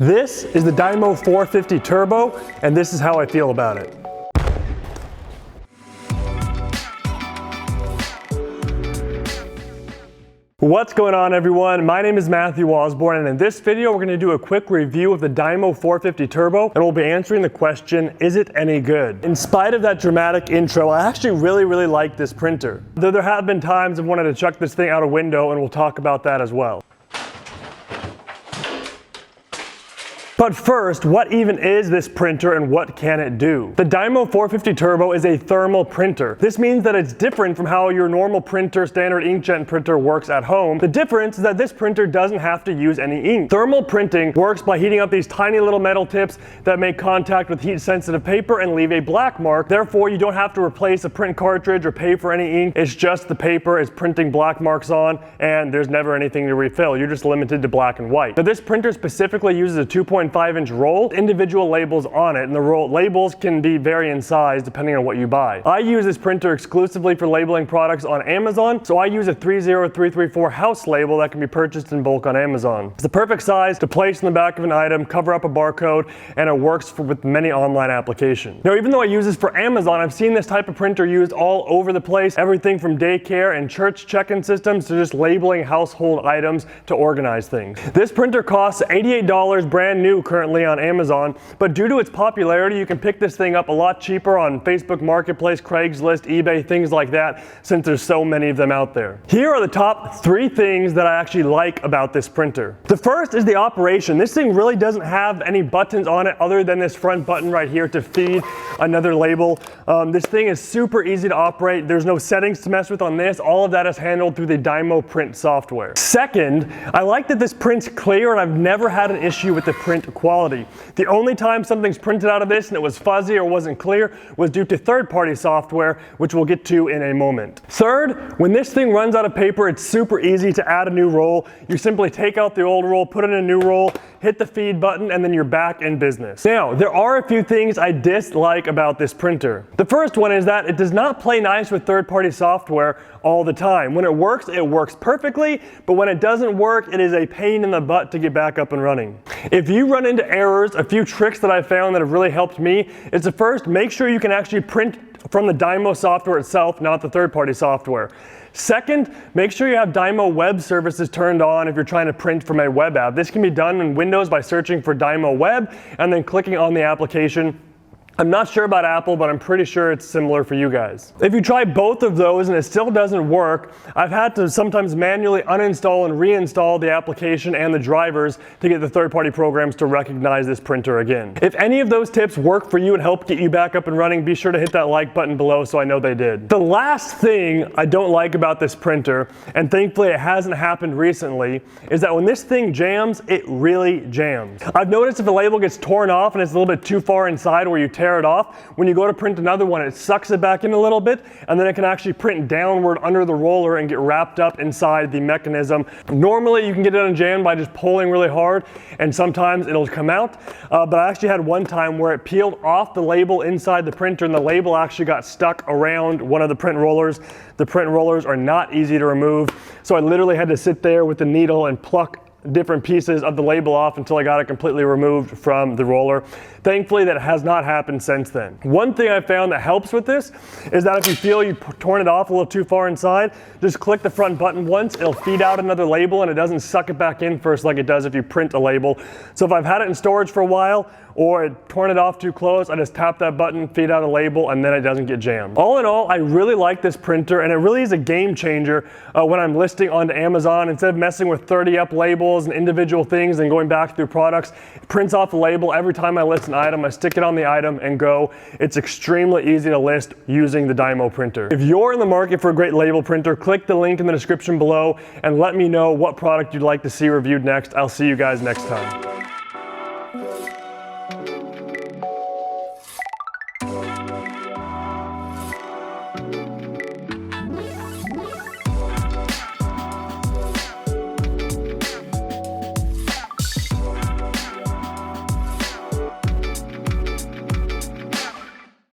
This is the Dymo 450 Turbo, and this is how I feel about it. What's going on, everyone? My name is Matthew Osborn, and in this video we're going to do a quick review of the Dymo 450 Turbo, and we'll be answering the question, is it any good? In spite of that dramatic intro, I actually really like this printer. Though there have been times I've wanted to chuck this thing out a window, and we'll talk about that as well. But first, what even is this printer and what can it do? The Dymo 450 Turbo is a thermal printer. This means that it's different from how your normal printer, standard inkjet printer works at home. The difference is that this printer doesn't have to use any ink. Thermal printing works by heating up these tiny little metal tips that make contact with heat-sensitive paper and leave a black mark. Therefore, you don't have to replace a print cartridge or pay for any ink. It's just the paper is printing black marks on, and there's never anything to refill. You're just limited to black and white. Now, this printer specifically uses a 2.5-inch roll, individual labels on it, and the labels can be vary in size depending on what you buy. I use this printer exclusively for labeling products on Amazon, so I use a 30334 house label that can be purchased in bulk on Amazon. It's the perfect size to place in the back of an item, cover up a barcode, and it works with many online applications. Now, even though I use this for Amazon, I've seen this type of printer used all over the place, everything from daycare and church check-in systems to just labeling household items to organize things. This printer costs $88 brand new currently on Amazon, but due to its popularity, you can pick this thing up a lot cheaper on Facebook Marketplace, Craigslist, eBay, things like that, since there's so many of them out there. Here are the top 3 things that I actually like about this printer. The first is the operation. This thing really doesn't have any buttons on it other than this front button right here to feed another label. This thing is super easy to operate. There's no settings to mess with on this. All of that is handled through the Dymo print software. Second, I like that this prints clear, and I've never had an issue with the print quality. The only time something's printed out of this and it was fuzzy or wasn't clear was due to third-party software, which we'll get to in a moment. Third, when this thing runs out of paper, it's super easy to add a new roll. You simply take out the old roll, put in a new roll, hit the feed button, and then you're back in business. Now, there are a few things I dislike about this printer. The first one is that it does not play nice with third-party software all the time. When it works perfectly, but when it doesn't work, it is a pain in the butt to get back up and running. If you run into errors, a few tricks that I found that have really helped me is to first make sure you can actually print from the Dymo software itself, not the third-party software. Second, make sure you have Dymo web services turned on if you're trying to print from a web app. This can be done in Windows by searching for Dymo Web and then clicking on the application. I'm not sure about Apple, but I'm pretty sure it's similar for you guys. If you try both of those and it still doesn't work, I've had to sometimes manually uninstall and reinstall the application and the drivers to get the third-party programs to recognize this printer again. If any of those tips work for you and help get you back up and running, be sure to hit that like button below so I know they did. The last thing I don't like about this printer, and thankfully it hasn't happened recently, is that when this thing jams, it really jams. I've noticed if a label gets torn off and it's a little bit too far inside where you tear it off, when you go to print another one, it sucks it back in a little bit, and then it can actually print downward under the roller and get wrapped up inside the mechanism. Normally you can get it unjammed by just pulling really hard, and sometimes it'll come out, but I actually had one time where it peeled off the label inside the printer and the label actually got stuck around one of the print rollers. The print rollers are not easy to remove, so I literally had to sit there with the needle and pluck different pieces of the label off until I got it completely removed from the roller. Thankfully, that has not happened since then. One thing I found that helps with this is that if you feel you've torn it off a little too far inside, just click the front button once, it'll feed out another label and it doesn't suck it back in first like it does if you print a label. So if I've had it in storage for a while, or it torn it off too close, I just tap that button, feed out a label, and then it doesn't get jammed. All in all, I really like this printer, and it really is a game changer when I'm listing onto Amazon. Instead of messing with 30 up labels and individual things and going back through products, it prints off a label every time I list an item. I stick it on the item and go. It's extremely easy to list using the Dymo printer. If you're in the market for a great label printer, click the link in the description below and let me know what product you'd like to see reviewed next. I'll see you guys next time.